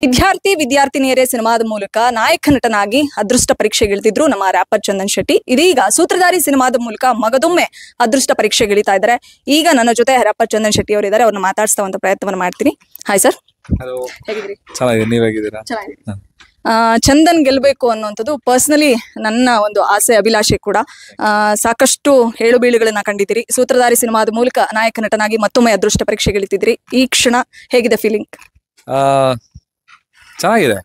ವಿದ್ಯಾರ್ಥಿ ವಿದ್ಯಾರ್ಥಿನಿಯರೇ ಸಿನಿಮಾದ ಮೂಲಕ ನಾಯಕ ನಟನಾಗಿ ಅದೃಷ್ಟ ಪರೀಕ್ಷೆಗಿಳಿದಿದ್ರು ನಮ್ಮ ರ್ಯಾಪರ್ ಚಂದನ್ ಶೆಟ್ಟಿ. ಇದೀಗ ಸೂತ್ರಧಾರಿ ಸಿನಿಮಾದ ಮೂಲಕ ಮಗದೊಮ್ಮೆ ಅದೃಷ್ಟ ಪರೀಕ್ಷೆಗಿಳಿತಾ ಇದ್ದಾರೆ. ಈಗ ನನ್ನ ಜೊತೆ ರ್ಯಾಪರ್ ಚಂದನ್ ಶೆಟ್ಟಿ ಅವರಿದ್ದಾರೆ. ಅವ್ರನ್ನ ಮಾತಾಡಿಸುವಂತ ಪ್ರಯತ್ನವನ್ನು ಮಾಡ್ತೀನಿ. ಹಾಯ್ ಸರ್, ಹೇಗಿದ್ದೀರಿ? ಚೆನ್ನಾಗಿದೆ, ನೀವ್ ಹೇಗಿದ್ದೀರಾ? ಚಂದನ್ ಗೆಲ್ಬೇಕು ಅನ್ನುವಂಥದ್ದು ಪರ್ಸನಲಿ ನನ್ನ ಒಂದು ಆಸೆ, ಅಭಿಲಾಷೆ ಕೂಡ. ಸಾಕಷ್ಟು ಹೇಳು ಬೀಳುಗಳನ್ನ ಕಂಡಿದ್ದೀರಿ. ಸೂತ್ರಧಾರಿ ಸಿನಿಮಾದ ಮೂಲಕ ನಾಯಕ ನಟನಾಗಿ ಮತ್ತೊಮ್ಮೆ ಅದೃಷ್ಟ ಪರೀಕ್ಷೆಗಿಳಿತಿದ್ರಿ. ಈ ಕ್ಷಣ ಹೇಗಿದೆ ಫೀಲಿಂಗ್? ಚೆನ್ನಾಗಿದೆ.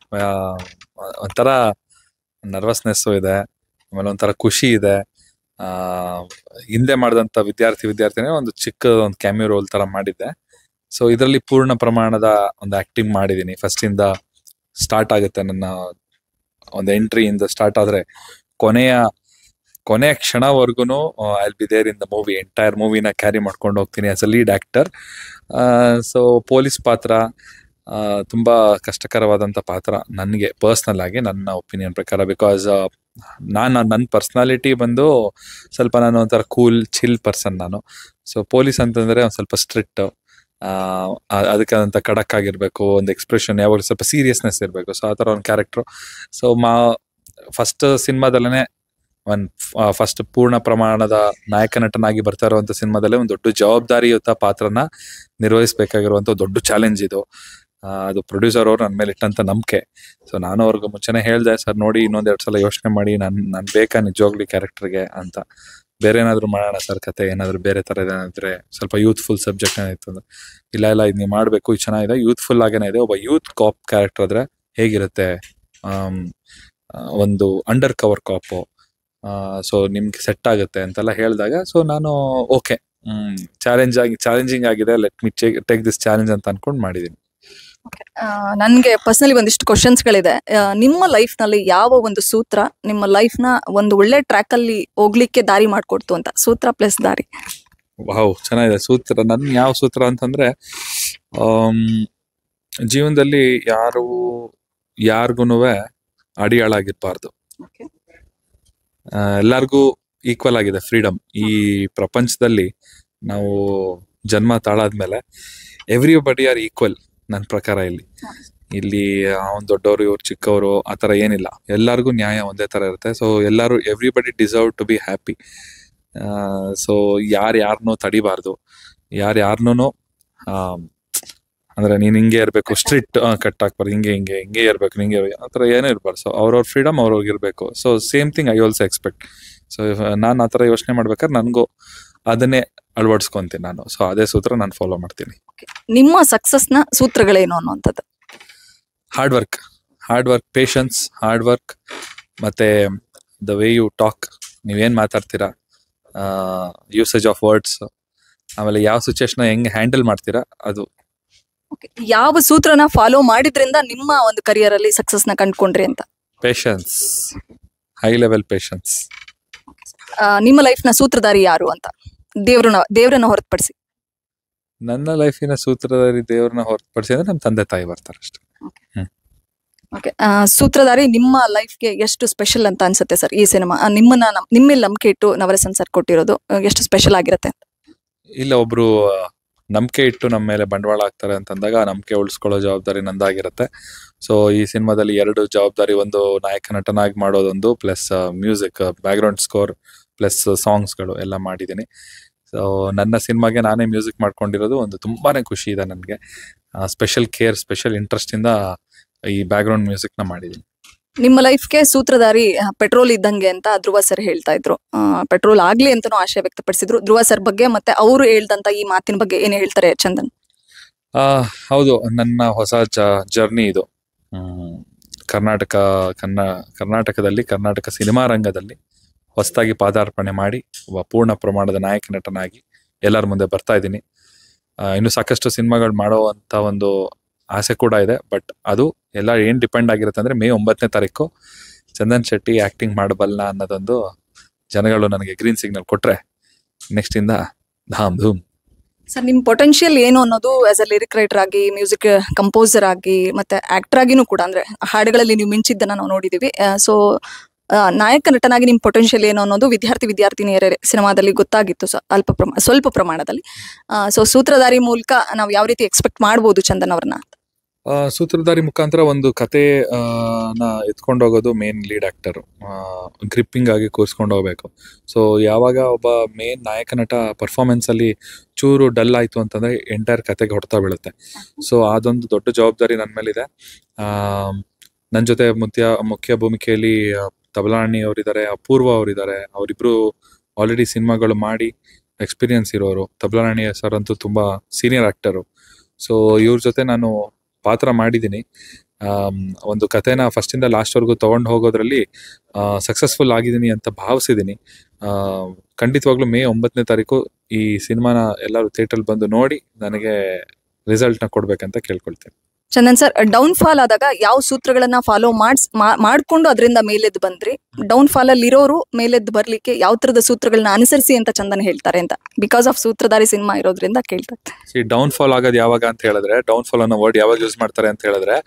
ಒಂಥರ ನರ್ವಸ್ನೆಸ್ಸು ಇದೆ, ಆಮೇಲೆ ಒಂಥರ ಖುಷಿ ಇದೆ. ಹಿಂದೆ ಮಾಡಿದಂಥ ವಿದ್ಯಾರ್ಥಿನಿ ಒಂದು ಚಿಕ್ಕ ಒಂದು ಕ್ಯಾಮಿಯೋ ರೋಲ್ ತರ ಮಾಡಿದ್ದೆ. ಸೊ ಇದರಲ್ಲಿ ಪೂರ್ಣ ಪ್ರಮಾಣದ ಒಂದು ಆಕ್ಟಿಂಗ್ ಮಾಡಿದ್ದೀನಿ. ಫಸ್ಟ್ ಇಂದ ಸ್ಟಾರ್ಟ್ ಆಗುತ್ತೆ, ನನ್ನ ಒಂದು ಎಂಟ್ರಿಯಿಂದ ಸ್ಟಾರ್ಟ್ ಆದ್ರೆ ಕೊನೆಯ ಕ್ಷಣವರೆಗೂ I will be there in the movie. Entire ಮೂವಿನ ಕ್ಯಾರಿ ಮಾಡ್ಕೊಂಡು ಹೋಗ್ತೀನಿ as a lead actor. So police ಪಾತ್ರ ತುಂಬಾ ಕಷ್ಟಕರವಾದಂಥ ಪಾತ್ರ ನನಗೆ ಪರ್ಸ್ನಲ್ ಆಗಿ, ನನ್ನ ಒಪಿನಿಯನ್ ಪ್ರಕಾರ. ಬಿಕಾಸ್ ನನ್ನ ಪರ್ಸ್ನಾಲಿಟಿ ಬಂದು ಸ್ವಲ್ಪ ನಾನು ಒಂಥರ ಕೂಲ್ ಚಿಲ್ ಪರ್ಸನ್ ನಾನು. ಸೊ ಪೊಲೀಸ್ ಅಂತಂದ್ರೆ ಒಂದು ಸ್ವಲ್ಪ ಸ್ಟ್ರಿಕ್ಟ್, ಅದಕ್ಕಾದಂಥ ಖಡಕ್ ಆಗಿರ್ಬೇಕು, ಒಂದು ಎಕ್ಸ್ಪ್ರೆಷನ್ ಯಾವಾಗ ಸ್ವಲ್ಪ ಸೀರಿಯಸ್ನೆಸ್ ಇರಬೇಕು. ಸೊ ಆ ಥರ ಒಂದು ಕ್ಯಾರೆಕ್ಟ್ರು. ಸೊ ಫಸ್ಟ್ ಸಿನಿಮಾದಲ್ಲೇ ಫಸ್ಟ್ ಪೂರ್ಣ ಪ್ರಮಾಣದ ನಾಯಕ ನಟನಾಗಿ ಬರ್ತಾ ಇರುವಂಥ ಸಿನಿಮಾದಲ್ಲೇ ಒಂದು ದೊಡ್ಡ ಜವಾಬ್ದಾರಿಯುತ ಪಾತ್ರನ ನಿರ್ವಹಿಸಬೇಕಾಗಿರುವಂಥ ದೊಡ್ಡ ಚಾಲೆಂಜ್ ಇದು. ಅದು ಪ್ರೊಡ್ಯೂಸರ್ ಅವ್ರು ನನ್ನ ಮೇಲೆ ಇಟ್ಟಂತ ನಂಬಿಕೆ. ಸೊ ನಾನು ಅವ್ರಿಗೆ ಮುಂಚೆನೆ ಹೇಳ್ದೆ, ಸರ್ ನೋಡಿ ಇನ್ನೊಂದೆರಡು ಸಲ ಯೋಚನೆ ಮಾಡಿ, ನಾನು ಬೇಕಾ ನಿಜವಾಗ್ಲಿ ಕ್ಯಾರೆಕ್ಟರ್ಗೆ ಅಂತ. ಬೇರೆ ಏನಾದ್ರು ಮಾಡೋಣ ಸರ್, ಕತೆ ಏನಾದ್ರು ಬೇರೆ ತರ ಏನಾದ್ರೆ ಸ್ವಲ್ಪ ಯೂತ್ಫುಲ್ ಸಬ್ಜೆಕ್ಟ್ ಏನಾಯ್ತು ಅಂದ್ರೆ, ಇಲ್ಲ ಇದು ನೀವು ಮಾಡಬೇಕು, ಇದು ಚೆನ್ನಾಗಿದೆ, ಯೂತ್ಫುಲ್ ಆಗೇನೆ ಇದೆ. ಒಬ್ಬ ಯೂತ್ ಕಾಪ್ ಕ್ಯಾರೆಕ್ಟರ್ ಆದ್ರೆ ಹೇಗಿರುತ್ತೆ, ಒಂದು ಅಂಡರ್ ಕವರ್ ಕಾಪು, ಸೊ ನಿಮ್ಗೆ ಸೆಟ್ ಆಗುತ್ತೆ ಅಂತೆಲ್ಲ ಹೇಳಿದಾಗ, ಸೊ ನಾನು ಓಕೆ, ಚಾಲೆಂಜಿಂಗ್ ಆಗಿದೆ, let me take this challenge ಅಂತ ಅನ್ಕೊಂಡು ಮಾಡಿದೀನಿ. ನನ್ಗೆ ಪರ್ಸನಲಿ ಒಂದಿಷ್ಟು ಕ್ವಶನ್ಸ್ಗಳಿದೆ. ನಿಮ್ಮ ಲೈಫ್ ನಲ್ಲಿ ಯಾವ ಒಂದು ಸೂತ್ರ ನಿಮ್ಮ ಲೈಫ್ ನ ಒಂದು ಒಳ್ಳೆ ಟ್ರ್ಯಾಕ್ ಅಲ್ಲಿ ಹೋಗ್ಲಿಕ್ಕೆ ದಾರಿ ಮಾಡ್ಕೊಡ್ತು ಅಂತ? ಸೂತ್ರ ಪ್ಲಸ್ ದಾರಿ. ವಾವ್, ಚೆನ್ನಾಗಿದೆ ಸೂತ್ರ. ನನ್ ಯಾವ ಸೂತ್ರ ಅಂತಂದ್ರೆ, ಜೀವನದಲ್ಲಿ ಯಾರಿಗೂ ಅಡಿಯಾಳಾಗಿರ್ಬಾರ್ದು. ಎಲ್ಲಾರ್ಗೂ ಈಕ್ವಲ್ ಆಗಿದೆ ಫ್ರೀಡಮ್. ಈ ಪ್ರಪಂಚದಲ್ಲಿ ನಾವು ಜನ್ಮ ತಾಳಾದ್ಮೇಲೆ ಎವ್ರಿಬಡಿ ಆರ್ ಈಕ್ವಲ್ ನನ್ನ ಪ್ರಕಾರ. ಇಲ್ಲಿ ಅವ್ನು ದೊಡ್ಡವರು, ಇವ್ರು ಚಿಕ್ಕವರು, ಆ ಥರ ಏನಿಲ್ಲ. ಎಲ್ಲರಿಗೂ ನ್ಯಾಯ ಒಂದೇ ಥರ ಇರುತ್ತೆ. So everybody deserve to be happy. So ಯಾರನ್ನೂ ತಡಿಬಾರ್ದು, ಯಾರನ್ನೂ ಅಂದ್ರೆ ನೀನ್ ಹಿಂಗೆ ಇರ್ಬೇಕು, ಸ್ಟ್ರಿಕ್ಟ್ ಕಟ್ ಹಾಕ್ಬಾರ್ದು, ಹಿಂಗೆ ಇರ್ಬೇಕು, ಹಿಂಗೆ ಆ ಥರ ಏನೂ ಇರ್ಬಾರ್ದು. ಸೊ ಅವ್ರವ್ರ ಫ್ರೀಡಮ್ ಅವ್ರವ್ರಿಗೆ ಇರಬೇಕು. So same thing I also expect. So ನಾನು ಆ ಥರ ಯೋಚನೆ ಮಾಡ್ಬೇಕಾದ್ರೆ ನನಗೂ ಅದನ್ನೇ ಅಳವಡಿಸ್ಕೊಂತೀನಿ ನಾನು. ಸೊ ಅದೇ ಸೂತ್ರ ನಾನು ಫಾಲೋ ಮಾಡ್ತೀನಿ. ನಿಮ್ಮ ಸಕ್ಸಸ್ ನ ಸೂತ್ರಗಳೇನು ಅನ್ನುವಂಥದ್ದು? Hard work, patience, hard work, ಮತ್ತೆ ದ ವೇ ಯು ಟಾಕ್, ನೀವೇನ್ ಮಾತಾಡ್ತೀರಾ, ಯೂಸೇಜ್ ಆಫ್ ವರ್ಡ್ಸ್, ಆಮೇಲೆ ಯಾವ ಸಿಚುವೇಶನ್ ಹೆಂಗ್ ಹ್ಯಾಂಡಲ್ ಮಾಡ್ತೀರಾ ಅದು. ಯಾವ ಸೂತ್ರನ ಫಾಲೋ ಮಾಡಿದ್ರಿಂದ ನಿಮ್ಮ ಒಂದು ಕರಿಯರ್ ಅಲ್ಲಿ ಸಕ್ಸಸ್ ನ ಕಂಡುಕೊಂಡ್ರಿ ಅಂತ? Patience, high level patience. ನಿಮ್ಮ ಲೈಫ್ ನ ಸೂತ್ರಧಾರಿ ಯಾರು ಅಂತ? ದೇವ್ರನ್ನ ಹೊರತುಪಡಿಸಿ. ನನ್ನ ಲೈಫಿನ ಸೂತ್ರಧಾರಿ ದೇವ್ರನ್ನ ಹೊರತುಪಡಿಸಿ ಅಂದ್ರೆ ನಮ್ಮ ತಂದೆ ತಾಯಿ ಬರ್ತಾರೆ ಅಷ್ಟೇ. ಸೂತ್ರಧಾರಿ ನಿಮ್ಮ ಲೈಫ್ಗೆ ಎಷ್ಟು ಸ್ಪೆಷಲ್ ಅಂತ ಅನ್ಸುತ್ತೆ ಸರ್ ಈ ಸಿನಿಮಾ? ನಿಮ್ಮಲ್ಲಿ ನಂಬಿಕೆ ಇಟ್ಟು ನವರಸನ್ ಸರ್ ಕೊಟ್ಟಿರೋದು ಎಷ್ಟು ಸ್ಪೆಷಲ್ ಆಗಿರುತ್ತೆ? ಇಲ್ಲ, ಒಬ್ರು ನಂಬಿಕೆ ಇಟ್ಟು ನಮ್ಮ ಮೇಲೆ ಬಂಡವಾಳ ಹಾಕ್ತಾರೆ ಅಂತಂದಾಗ ಆ ನಂಬಿಕೆ ಉಳಿಸ್ಕೊಳ್ಳೋ ಜವಾಬ್ದಾರಿ ನಂದಾಗಿರುತ್ತೆ. ಸೊ ಈ ಸಿನಿಮಾದಲ್ಲಿ 2 ಜವಾಬ್ದಾರಿ, ಒಂದು ನಾಯಕ ನಟನಾಗಿ ಮಾಡೋದೊಂದು, plus music, background score, plus ಸಾಂಗ್ಸ್ಗಳು ಎಲ್ಲ ಮಾಡಿದ್ದೀನಿ. ಸೊ ನನ್ನ ಸಿನಿಮಾಗೆ ನಾನೇ ಮ್ಯೂಸಿಕ್ ಮಾಡ್ಕೊಂಡಿರೋದು ಒಂದು ತುಂಬಾನೇ ಖುಷಿ ಇದೆ ನನಗೆ. ಸ್ಪೆಷಲ್ ಕೇರ್, ಸ್ಪೆಷಲ್ ಇಂಟ್ರೆಸ್ಟ್ ಇಂದ ಈ ಬ್ಯಾಕ್ಗ್ರೌಂಡ್ ಮ್ಯೂಸಿಕ್ ನ ಮಾಡಿದ್ದೀನಿ. ನಿಮ್ಮ ಲೈಫ್ಗೆ ಸೂತ್ರಧಾರಿ ಪೆಟ್ರೋಲ್ ಇದ್ದಂಗೆ ಅಂತ ಧ್ರುವ ಸರ್ ಹೇಳ್ತಾ ಇದ್ರು. ಪೆಟ್ರೋಲ್ ಆಗ್ಲಿ ಅಂತಾನೂ ಆಶಯ ವ್ಯಕ್ತಪಡಿಸಿದ್ರು. ಧ್ರುವ ಸರ್ ಬಗ್ಗೆ ಮತ್ತೆ ಅವರು ಹೇಳ್ದಂತ ಈ ಮಾತಿನ ಬಗ್ಗೆ ಏನ್ ಹೇಳ್ತಾರೆ ಚಂದನ್? ಹೌದು, ನನ್ನ ಹೊಸ ಜರ್ನಿ ಇದು. ಕರ್ನಾಟಕದಲ್ಲಿ, ಕರ್ನಾಟಕ ಸಿನಿಮಾ ರಂಗದಲ್ಲಿ ಹೊಸದಾಗಿ ಪಾದಾರ್ಪಣೆ ಮಾಡಿ ಒಬ್ಬ ಪೂರ್ಣ ಪ್ರಮಾಣದ ನಾಯಕ ನಟನಾಗಿ ಎಲ್ಲರ ಮುಂದೆ ಬರ್ತಾ ಇದ್ದೀನಿ. ಇನ್ನು ಸಾಕಷ್ಟು ಸಿನಿಮಾಗಳು ಮಾಡುವಂತ ಒಂದು ಆಸೆ ಕೂಡ ಇದೆ. ಬಟ್ ಅದು ಎಲ್ಲ ಏನ್ ಡಿಪೆಂಡ್ ಆಗಿರುತ್ತೆ ಅಂದ್ರೆ, ಮೇ 9ನೇ ತಾರೀಕು ಚಂದನ್ ಶೆಟ್ಟಿ ಆಕ್ಟಿಂಗ್ ಮಾಡಬಲ್ಲ ಅನ್ನೋದೊಂದು ಜನಗಳು ನನಗೆ ಗ್ರೀನ್ ಸಿಗ್ನಲ್ ಕೊಟ್ರೆ ನೆಕ್ಸ್ಟ್ ಇಂದ ಧಾಮ್ ಧೂಮ್. ಸರ್, ನಿಮ್ ಪೊಟೆನ್ಶಿಯಲ್ ಏನು ಅನ್ನೋದು ಆಸ್ ಅ ಲಿರಿಕ್ ರೈಟರ್ ಆಗಿ, ಮ್ಯೂಸಿಕ್ ಕಂಪೋಸರ್ ಆಗಿ, ಮತ್ತೆ ಆಕ್ಟರ್ ಆಗಿನೂ ಕೂಡ, ಅಂದ್ರೆ ಹಾಡುಗಳಲ್ಲಿ ನೀವು ಮಿಂಚಿದ್ದನ್ನ ನಾವು ನೋಡಿದೀವಿ. ಸೊ ನಾಯಕ ನಟನಾಗಿ ನಿಮ್ ಪೊಟೆನ್ಶಿಯಲ್ ಏನು ಅನ್ನೋದು ವಿದ್ಯಾರ್ಥಿನಿಯರ ಸಿನಿಮಾದಲ್ಲಿ ಗೊತ್ತಾಗಿತ್ತು ಸ್ವಲ್ಪ ಪ್ರಮಾಣದಲ್ಲಿ. ಸೊ ಸೂತ್ರಧಾರಿ ಮೂಲಕ ನಾವು ಯಾವ ರೀತಿ ಎಕ್ಸ್ಪೆಕ್ಟ್ ಮಾಡ್ಬೋದು ಚಂದನ್ ಅವ್ರನ್ನ? ಸೂತ್ರಧಾರಿ ಮುಖಾಂತರ ಒಂದು ಕತೆ ನ ಎತ್ಕೊಂಡು ಹೋಗೋದು ಮೇನ್ ಲೀಡ್ ಆಕ್ಟರ್, ಗ್ರಿಪ್ಪಿಂಗ್ ಆಗಿ ಕೂರಿಸ್ಕೊಂಡು ಹೋಗ್ಬೇಕು. ಸೊ ಯಾವಾಗ ಒಬ್ಬ ಮೇನ್ ನಾಯಕ ನಟ ಪರ್ಫಾರ್ಮೆನ್ಸ್ ಅಲ್ಲಿ ಚೂರು ಡಲ್ ಆಯ್ತು ಅಂತಂದ್ರೆ ಎಂಟೈರ್ ಕತೆಗೆ ಹೊಡ್ತಾ ಬೀಳುತ್ತೆ. ಸೊ ಅದೊಂದು ದೊಡ್ಡ ಜವಾಬ್ದಾರಿ ನನ್ನ ಮೇಲಿದೆ. ನನ್ನ ಜೊತೆ ಮುಖ್ಯ ಭೂಮಿಕೆಯಲ್ಲಿ ತಬಲಾಣಿ ಅವರಿದ್ದಾರೆ, ಅಪೂರ್ವ ಅವರಿದ್ದಾರೆ. ಅವರಿಬ್ರು ಆಲ್ರೆಡಿ ಸಿನಿಮಾಗಳು ಮಾಡಿ ಎಕ್ಸ್ಪೀರಿಯನ್ಸ್ ಇರೋರು. ತಬಲಾಣಿ ಸರ್ ಅಂತೂ ತುಂಬಾ ಸೀನಿಯರ್ ಆಕ್ಟರು. ಸೊ ಇವ್ರ ಜೊತೆ ನಾನು ಪಾತ್ರ ಮಾಡಿದ್ದೀನಿ. ಒಂದು ಕತೆನ ಫಸ್ಟ್ ಇಂದ ಲಾಸ್ಟ್ ವರ್ಗು ತಗೊಂಡು ಹೋಗೋದ್ರಲ್ಲಿ ಸಕ್ಸಸ್ಫುಲ್ ಆಗಿದ್ದೀನಿ ಅಂತ ಭಾವಿಸಿದ್ದೀನಿ. ಖಂಡಿತವಾಗ್ಲೂ ಮೇ 9ನೇ ತಾರೀಕು ಈ ಸಿನಿಮಾನ ಎಲ್ಲರೂ ಥಿಯೇಟರ್ ಬಂದು ನೋಡಿ ನನಗೆ ರಿಸಲ್ಟ್ ನ ಕೊಡ್ಬೇಕಂತ ಕೇಳ್ಕೊಳ್ತೇನೆ. ಚಂದನ್ ಸರ್, ಡೌನ್ ಫಾಲ್ ಆದಾಗ ಯಾವ ಸೂತ್ರಗಳನ್ನ ಫಾಲೋ ಮಾಡ್ಕೊಂಡು ಅದರಿಂದ ಮೇಲೆದ್ದು ಬಂದ್ರಿ? ಡೌನ್ ಫಾಲ್ ಅಲ್ಲಿ ಇರೋರು ಮೇಲೆದ್ದು ಬರ್ಲಿಕ್ಕೆ ಯಾವ ತರದ ಸೂತ್ರಗಳನ್ನ ಅನುಸರಿಸಿ ಅಂತ ಚಂದನ್ ಹೇಳ್ತಾರೆ ಅಂತ, ಬಿಕಾಸ್ ಆಫ್ ಸೂತ್ರಧಾರಿ ಸಿನಿಮಾ ಇರೋದ್ರಿಂದ ಕೇಳ್ತಾರೆ. ಡೌನ್ ಫಾಲ್ ಆಗೋದು ಯಾವಾಗ ಅಂತ ಹೇಳಿದ್ರೆ, ಡೌನ್ ಫಾಲ್ ಅನ್ನೋ ವರ್ಡ್ ಯಾವಾಗ ಯೂಸ್ ಮಾಡ್ತಾರೆ ಅಂತ ಹೇಳಿದ್ರೆ,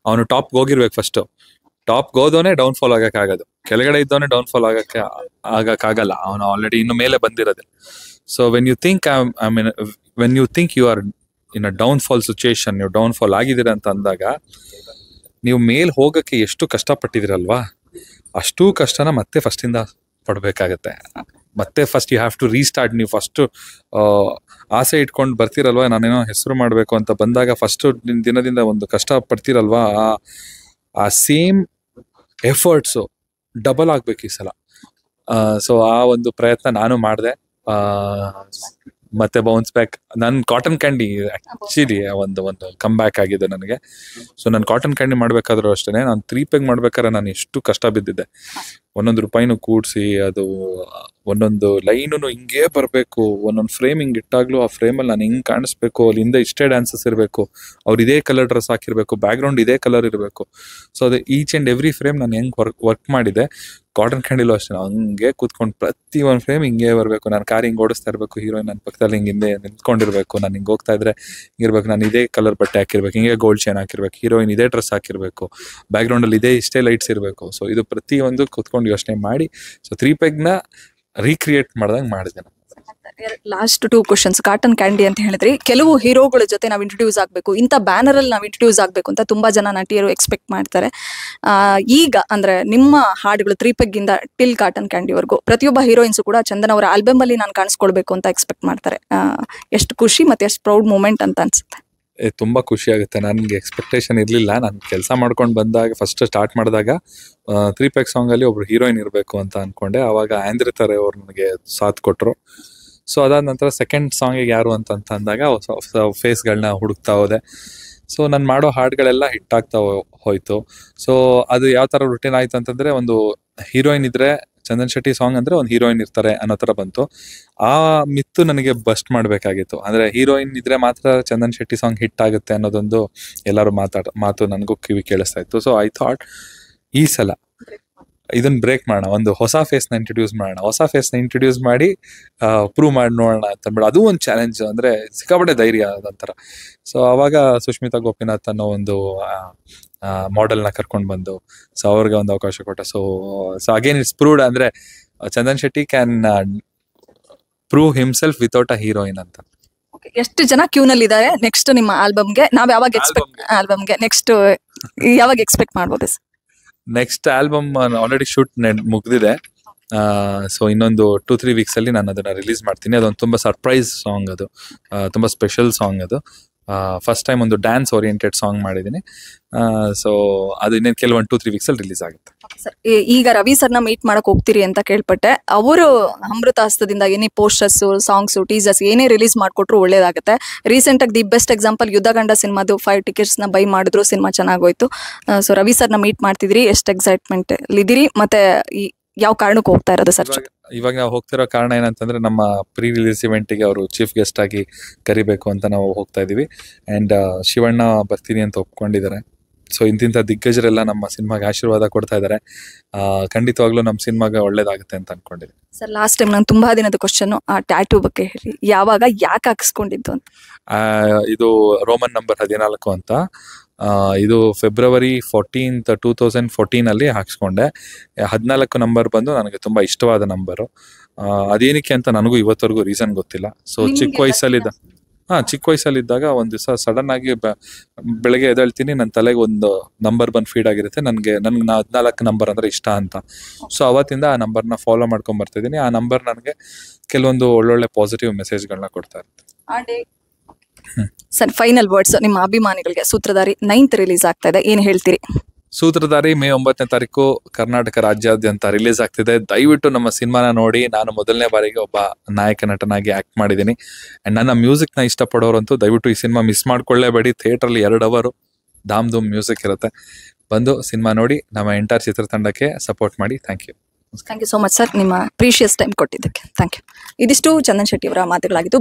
ಅವನು ಟಾಪ್ ಹೋಗಿರ್ಬೇಕು. ಫಸ್ಟ್ ಟಾಪ್ ಹೋದವನೇ ಡೌನ್ ಫಾಲ್ ಆಗಕ್ಕಾಗೋದು. ಕೆಳಗಡೆ ಇದ್ದವನೇ ಡೌನ್ ಫಾಲ್ ಆಗಕ್ಕಾಗಲ್ಲ. ಅವನು ಆಲ್ರೆಡಿ ಇನ್ನು ಮೇಲೆ ಬಂದಿರೋದು. So when you think you are in a downfall situation, ನೀವು ಡೌನ್ ಫಾಲ್ ಆಗಿದ್ದೀರ ಅಂತ ಅಂದಾಗ, ನೀವು ಮೇಲ್ ಹೋಗಕ್ಕೆ ಎಷ್ಟು ಕಷ್ಟಪಟ್ಟಿದಿರಲ್ವಾ, ಅಷ್ಟೂ ಕಷ್ಟನ ಮತ್ತೆ ಫಸ್ಟ್ ಇಂದ ಪಡ್ಬೇಕಾಗತ್ತೆ. ಮತ್ತೆ first you have to restart. ನೀವು ಫಸ್ಟ್ ಆಸೆ ಇಟ್ಕೊಂಡು ಬರ್ತಿರಲ್ವಾ, ನಾನೇನೋ ಹೆಸರು ಮಾಡಬೇಕು ಅಂತ ಬಂದಾಗ ಫಸ್ಟ್ ದಿನದಿಂದ ಒಂದು ಕಷ್ಟ ಪಡ್ತಿರಲ್ವಾ, ಆ ಸೇಮ್ ಎಫರ್ಟ್ಸು ಡಬಲ್ ಆಗ್ಬೇಕು ಈ ಸಲ. ಸೊ ಆ ಒಂದು ಪ್ರಯತ್ನ ನಾನು ಮಾಡಿದೆ. ಮತ್ತೆ ಬೌನ್ಸ್ ಬ್ಯಾಕ್. ನನ್ ಕಾಟನ್ ಕ್ಯಾಂಡಿ ಆಕ್ಚುಲಿ ಒಂದು ಕಮ್ ಬ್ಯಾಕ್ ಆಗಿದೆ ನನಗೆ. ಸೊ ನಾನು ಕಾಟನ್ ಕ್ಯಾಂಡಿ ಮಾಡ್ಬೇಕಾದ್ರೂ ಅಷ್ಟೇ, ನಾನು 3 ಪೆಗ್ ಮಾಡ್ಬೇಕಾದ್ರೆ ನಾನು ಎಷ್ಟು ಕಷ್ಟ ಬಿದ್ದಿದ್ದೆ. ಒಂದೊಂದು ರೂಪಾಯಿನೂ ಕೂಡಿಸಿ, ಅದು ಒಂದೊಂದು ಲೈನು ಹಿಂಗೇ ಬರಬೇಕು, ಒಂದೊಂದು ಫ್ರೇಮ್ ಹಿಂಗೆ ಇಟ್ಟಾಗ್ಲೂ ಆ ಫ್ರೇಮಲ್ಲಿ ನಾನು ಹಿಂಗೆ ಕಾಣಿಸ್ಬೇಕು, ಅಲ್ಲಿ ಹಿಂದೆ ಇಷ್ಟೇ ಡ್ಯಾನ್ಸಸ್ ಇರಬೇಕು, ಅವ್ರು ಇದೇ ಕಲರ್ ಡ್ರೆಸ್ ಹಾಕಿರ್ಬೇಕು, ಬ್ಯಾಕ್ ಗ್ರೌಂಡ್ ಇದೇ ಕಲರ್ ಇರಬೇಕು. ಸೊ ಅದು ಈಚ್ ಆ್ಯಂಡ್ ಎವ್ರಿ ಫ್ರೇಮ್ ನಾನು ಹೆಂಗೆ ವರ್ಕ್ ಮಾಡಿದೆ. ಕಾಟನ್ ಕ್ಯಾಂಡಿಲು ಅಷ್ಟೇ, ಹಂಗೆ ಕೂತ್ಕೊಂಡು ಪ್ರತಿ ಒಂದು ಫ್ರೇಮ್ ಹಿಂಗೆ ಬರಬೇಕು. ನಾನು ಕಾರ್ ಹಿಂಗೆ ಓಡಿಸ್ತಾ ಇರಬೇಕು, ಹೀರೋಯಿನ್ ನನ್ನ ಪಕ್ಕದಲ್ಲಿ ಹಿಂಗೆ ಹಿಂದೆ ನಿಂತ್ಕೊಂಡಿರ್ಬೇಕು, ನಾನು ಹಿಂಗೆ ಹೋಗ್ತಾ ಇದ್ರೆ ಹಿಂಗಿರ್ಬೇಕು, ನಾನು ಇದೇ ಕಲರ್ ಬಟ್ಟೆ ಹಾಕಿರ್ಬೇಕು, ಹಿಂಗೆ ಗೋಲ್ಡ್ ಚೈನ್ ಹಾಕಿರ್ಬೇಕು, ಹೀರೋಯಿನ್ ಇದೇ ಡ್ರೆಸ್ ಹಾಕಿರ್ಬೇಕು, ಬ್ಯಾಕ್ ಗ್ರೌಂಡಲ್ಲಿ ಇಷ್ಟೇ ಲೈಟ್ಸ್ ಇರಬೇಕು. ಸೊ ಇದು ಪ್ರತಿಯೊಂದು ಕೂತ್ಕೊಂಡು ಯೋಚನೆ ಮಾಡಿ, ಸೊ 3 ಪೆಗ್ನ ರೀಕ್ರಿಯೇಟ್ ಮಾಡ್ದಂಗೆ ಮಾಡಿದೆ. Last 2 questions. ಕಾಟನ್ ಕ್ಯಾಂಡಿ ಅಂತ ಹೇಳಿದ್ರಿ, ಕೆಲವು ಹೀರೋಗಳ ಜೊತೆ ನಾವು ಇಂಟ್ರೊಡ್ಯೂಸ್ ಆಗಬೇಕು, ಇಂಥ ಬ್ಯಾನರ್ ಅಲ್ಲಿ ನಾವು ಇಂಟ್ರೊಡ್ಯೂಸ್ ಆಗಬೇಕು ಅಂತ ತುಂಬಾ ಜನ ನಟಿಯರು ಎಕ್ಸ್ಪೆಕ್ಟ್ ಮಾಡ್ತಾರೆ. ಈಗ ಅಂದ್ರೆ ನಿಮ್ಮ ಹಾಡುಗಳು 3 ಪೆಗ್ಗಿಂದ ಟಿಲ್ ಕಾಟನ್ ಕ್ಯಾಂಡಿವರೆಗೂ ಪ್ರತಿಯೊಬ್ಬ ಹೀರೋಯಿನ್ಸ್ ಕೂಡ ಚಂದನ್ ಅವರ ಆಲ್ಬಮ್ ಅಲ್ಲಿ ನಾನು ಕಾಣಿಸ್ಕೊಳ್ಬೇಕು ಅಂತ ಎಕ್ಸ್ಪೆಕ್ಟ್ ಮಾಡ್ತಾರೆ. ಎಷ್ಟು ಖುಷಿ ಮತ್ತೆ ಎಷ್ಟು ಪ್ರೌಡ್ ಮೂಮೆಂಟ್ ಅಂತ ಅನ್ಸುತ್ತೆ? ತುಂಬಾ ಖುಷಿ ಆಗುತ್ತೆ. ನನಗೆ ಎಕ್ಸ್ಪೆಕ್ಟೇಷನ್ ಇರಲಿಲ್ಲ. ನಾನು ಕೆಲಸ ಮಾಡ್ಕೊಂಡು ಬಂದಾಗ ಫಸ್ಟ್ ಸ್ಟಾರ್ಟ್ ಮಾಡಿದಾಗ 3 ಪೆಗ್ ಸಾಂಗ್ ಅಲ್ಲಿ ಒಬ್ರು ಹೀರೋಯಿನ್ ಇರಬೇಕು ಅಂತ ಅನ್ಕೊಂಡೆ. ಅವಾಗ ಆಂದ್ರಿತಾರೆ ಅವ್ರು ನನಗೆ ಸಾಥ್ ಕೊಟ್ರು. ಸೊ ಅದಾದ ನಂತರ ಸೆಕೆಂಡ್ ಸಾಂಗಿಗೆ ಯಾರು ಅಂತ ಅಂದಾಗ ಫೇಸ್ಗಳನ್ನ ಹುಡುಕ್ತಾ ಹೋದೆ. ಸೊ ನಾನು ಮಾಡೋ ಹಾಡುಗಳೆಲ್ಲ ಹಿಟ್ ಆಗ್ತಾ ಹೋಯ್ತು. ಸೊ ಅದು ಯಾವ ಥರ ರುಟೀನ್ ಆಯ್ತು ಅಂತಂದ್ರೆ, ಒಂದು ಹೀರೋಯಿನ್ ಇದ್ರೆ ಚಂದನ್ ಶೆಟ್ಟಿ ಸಾಂಗ್ ಅಂದ್ರೆ ಒಂದು ಹೀರೋಯಿನ್ ಇರ್ತಾರೆ ಅನ್ನೋ ಥರ ಬಂತು. ಆ ಮಿತ್ತು ನನಗೆ ಬಸ್ಟ್ ಮಾಡಬೇಕಾಗಿತ್ತು. ಅಂದ್ರೆ ಹೀರೋಯಿನ್ ಇದ್ರೆ ಮಾತ್ರ ಚಂದನ್ ಶೆಟ್ಟಿ ಸಾಂಗ್ ಹಿಟ್ ಆಗುತ್ತೆ ಅನ್ನೋದೊಂದು ಎಲ್ಲರೂ ಮಾತು ನನಗೂ ಕಿವಿ ಕೇಳಿಸ್ತಾ ಇತ್ತು. ಸೊ ಐ ಥಾಟ್ ಈ ಸಲ ಇದನ್ನ ಬ್ರೇಕ್ ಮಾಡೋಣ, ಒಂದು ಹೊಸ ಫೇಸ್ನ ಇಂಟ್ರೊಡ್ಯೂಸ್ ಮಾಡೋಣ, ಹೊಸ ಫೇಸ್ನ ಇಂಟ್ರೊಡ್ಯೂಸ್ ಮಾಡಿ ಪ್ರೂವ್ ಮಾಡಿ ನೋಡೋಣ ಅಂತ ಅಂದ್ಬಿಟ್ಟು ಅದು ಒಂದು ಚಾಲೆಂಜ್. ಅಂದ್ರೆ ಸಿಕ್ಕಾಪಟ್ಟೆ ಧೈರ್ಯ ಅದಂತರ. ಸೊ ಅವಾಗ ಸುಷ್ಮಿತಾ ಗೋಪಿನಾಥ್ ಅನ್ನೋ ಒಂದು ಮಾಡೆಲ್ನ ಕರ್ಕೊಂಡು ಬಂದು ಸೊ ಅವ್ರಿಗೆ ಒಂದು ಅವಕಾಶ ಕೊಟ್ಟ. ಸೊ ಅಗೇನ್ ಇಟ್ಸ್ ಪ್ರೂವ್ಡ್, ಅಂದ್ರೆ Chandan Shetty can prove himself without a heroine ಅಂತ. ಎಷ್ಟು ಜನ ಕ್ಯೂನಲ್ಲಿ ಇದ್ದಾರೆ ನೆಕ್ಸ್ಟ್ ನಿಮ್ಮ ಆಲ್ಬಮ್ಗೆ? ನಾವ್ ಯಾವಾಗ ನೆಕ್ಸ್ಟ್ ಯಾವಾಗ ಎಕ್ಸ್ಪೆಕ್ಟ್ ಮಾಡ್ಬೋದು? ನೆಕ್ಸ್ಟ್ ಆಲ್ಬಮ್ ಆಲ್ರೆಡಿ ಶೂಟ್ ಮುಗ್ದಿದೆ. ಸೊ ಇನ್ನೊಂದು 2-3 ವೀಕ್ಸ್ ಅಲ್ಲಿ ನಾನು ಅದನ್ನ ರಿಲೀಸ್ ಮಾಡ್ತೀನಿ. ಅದೊಂದು ತುಂಬಾ ಸರ್ಪ್ರೈಸ್ ಸಾಂಗ್, ಅದು ತುಂಬಾ ಸ್ಪೆಷಲ್ ಸಾಂಗ್. ಅದು ಫಸ್ಟ್ ಟೈಮ್ ಒಂದು ಡ್ಯಾನ್ಸ್ ಓರಿಯೆಂಟೆಡ್ ಸಾಂಗ್ ಮಾಡಿದ್ದೀನಿ. ಸೊ ಅದು ಇನ್ನೇನು ಕೆಲವೊಂದು 2-3 ವೀಕ್ಸ್ ಅಲ್ಲಿ ರಿಲೀಸ್ ಆಗುತ್ತೆ. ಈಗ ರವಿ ಸರ್ನ ಮೀಟ್ ಮಾಡಕ್ ಹೋಗ್ತೀರಿ ಅಂತ ಕೇಳ್ಪಟ್ಟೆ. ಅವರು ಅಮೃತ ಹಸ್ತದಿಂದ ಏನೇ ಪೋಸ್ಟರ್ಸ್, ಸಾಂಗ್ಸ್, ಟೀಸರ್ಸ್ ಏನೇ ರಿಲೀಸ್ ಮಾಡ್ಕೊಟ್ರು ಒಳ್ಳೇದಾಗುತ್ತೆ. ರೀಸೆಂಟ್ ಆಗಿ ದಿ ಬೆಸ್ಟ್ ಎಕ್ಸಾಂಪಲ್ ಯುದ್ಧಗಂಡ ಸಿನಿಮಾದು 5 ಟಿಕೆಟ್ಸ್ ನ ಬೈ ಮಾಡಿದ್ರು, ಸಿನಿಮಾ ಚೆನ್ನಾಗೋಯ್ತು. ಸೊ ರವಿ ಸರ್ನ ಮೀಟ್ ಮಾಡ್ತಿದ್ರಿ, ಎಷ್ಟು ಎಕ್ಸೈಟ್ಮೆಂಟ್ ಇದ್ದೀರಿ ಮತ್ತೆ ಯಾವ ಕಾರಣಕ್ಕೆ ಹೋಗ್ತಾ ಇರೋದು ಸರ್? ಇವಾಗ ನಾವು ಹೋಗ್ತಿರೋ ಕಾರಣ ಏನಂತಂದ್ರೆ, ನಮ್ಮ ಪ್ರೀ ರಿಲೀಸ್ ಇವೆಂಟ್ಗೆ ಅವರು ಚೀಫ್ ಗೆಸ್ಟ್ ಆಗಿ ಕರಿಬೇಕು ಅಂತ ನಾವು ಹೋಗ್ತಾ ಇದೀವಿ. ಅಂಡ್ ಶಿವಣ್ಣ ಬರ್ತೀನಿ ಅಂತ ಒಪ್ಕೊಂಡಿದ್ದಾರೆ. ಸೊ ಇಂತಿಂಥ ದಿಗ್ಗಜರೆಲ್ಲ ನಮ್ಮ ಸಿನಿಮಾಗೆ ಆಶೀರ್ವಾದ ಕೊಡ್ತಾ ಇದ್ದಾರೆ. ಖಂಡಿತವಾಗ್ಲೂ ನಮ್ಮ ಸಿನಿಮಾಗೆ ಒಳ್ಳೇದಾಗುತ್ತೆ ಅಂತ ಅನ್ಕೊಂಡಿದ್ದೀನಿ. ಸರ್ ಲಾಸ್ಟ್ ಟೈಮ್ ನಾನು ತುಂಬಾ ದಿನದ ಕ್ವಶನ್, ಆ ಟ್ಯಾಟೂ ಬಗ್ಗೆ ಹೇಳಿ, ಯಾವಾಗ ಯಾಕೆ ಹಾಕಿಸ್ಕೊಂಡಿದ್ದು ಅಂತ? ಇದು ರೋಮನ್ ನಂಬರ್ 14 ಅಂತ. ಇದು ಫೆಬ್ರವರಿ 14th 2014 ಅಲ್ಲಿ ಹಾಕ್ಸ್ಕೊಂಡೆ. 14 ನಂಬರ್ ಬಂದು ನನಗೆ ತುಂಬಾ ಇಷ್ಟವಾದ ನಂಬರು. ಅದೇನಕ್ಕೆ ಅಂತ ನನಗೂ ಇವತ್ತವರೆಗೂ ರೀಸನ್ ಗೊತ್ತಿಲ್ಲ. ಸೊ ಚಿಕ್ಕ ವಯಸ್ಸಲ್ಲಿ ಚಿಕ್ಕ ವಯಸ್ಸಲ್ಲಿದ್ದಾಗ ಒಂದ್ ದಿವಸ ಸಡನ್ ಆಗಿ ಬೆಳಗ್ಗೆ ಎದ್ದೇಳ್ತೀನಿ, ನನ್ನ ತಲೆಗೆ ಒಂದು ನಂಬರ್ ಬಂದು ಫೀಡ್ ಆಗಿರುತ್ತೆ. ನನ್ಗೆ 14 ನಂಬರ್ ಅಂದ್ರೆ ಇಷ್ಟ ಅಂತ. ಸೊ ಅವತ್ತಿಂದ ಆ ನಂಬರ್ನ ಫಾಲೋ ಮಾಡ್ಕೊಂಡ್ ಬರ್ತಾ ಇದೀನಿ. ಆ ನಂಬರ್ ನನಗೆ ಕೆಲವೊಂದು ಒಳ್ಳೊಳ್ಳೆ ಪಾಸಿಟಿವ್ ಮೆಸೇಜ್ಗಳನ್ನ ಕೊಡ್ತಾ ಇರುತ್ತೆ. ಸರ್, ಫೈನಲ್ ವರ್ಡ್ಸ್ ನಿಮ್ಮ ಅಭಿಮಾನಿಗಳಿಗೆ. ಸೂತ್ರಧಾರಿ 9th ರಿಲೀಸ್ ಆಗ್ತಾ ಇದೆ, ಏನ್ ಹೇಳ್ತೀರಿ? ಸೂತ್ರಧಾರಿ ಮೇ 9ನೇ ತಾರೀಕು ಕರ್ನಾಟಕ ರಾಜ್ಯಾದ್ಯಂತ ರಿಲೀಸ್ ಆಗ್ತಿದೆ. ದಯವಿಟ್ಟು ನಮ್ಮ ಸಿನಿಮಾನ ನೋಡಿ. ನಾನು ಮೊದಲನೇ ಬಾರಿಗೆ ಒಬ್ಬ ನಾಯಕ ನಟನಾಗಿ ಆಕ್ಟ್ ಮಾಡಿದ್ದೀನಿ. ಅಂಡ್ ನನ್ನ ಮ್ಯೂಸಿಕ್ ನ ಇಷ್ಟಪಡೋರಂತೂ ದಯವಿಟ್ಟು ಈ ಸಿನಿಮಾ ಮಿಸ್ ಮಾಡ್ಕೊಳ್ಳೇಬೇಡಿ. ಥಿಯೇಟರ್ 2 ಅವರ್ ಧಾಮ್ ಧೂಮ್ ಮ್ಯೂಸಿಕ್ ಇರುತ್ತೆ. ಬಂದು ಸಿನಿಮಾ ನೋಡಿ ನಮ್ಮ ಎಂಟೈರ್ ಚಿತ್ರತಂಡಕ್ಕೆ ಸಪೋರ್ಟ್ ಮಾಡಿ. Thank you so much sir, ನಿಮ್ಮ ಪ್ರೀಶಿಯಸ್ ಟೈಮ್ ಕೊಟ್ಟಿದ್ದಕ್ಕೆ ಥ್ಯಾಂಕ್ ಯು. ಇದಿಷ್ಟು ಚಂದನ್ ಶೆಟ್ಟಿ ಅವರ ಮಾತುಗಳಾಗಿತ್ತು.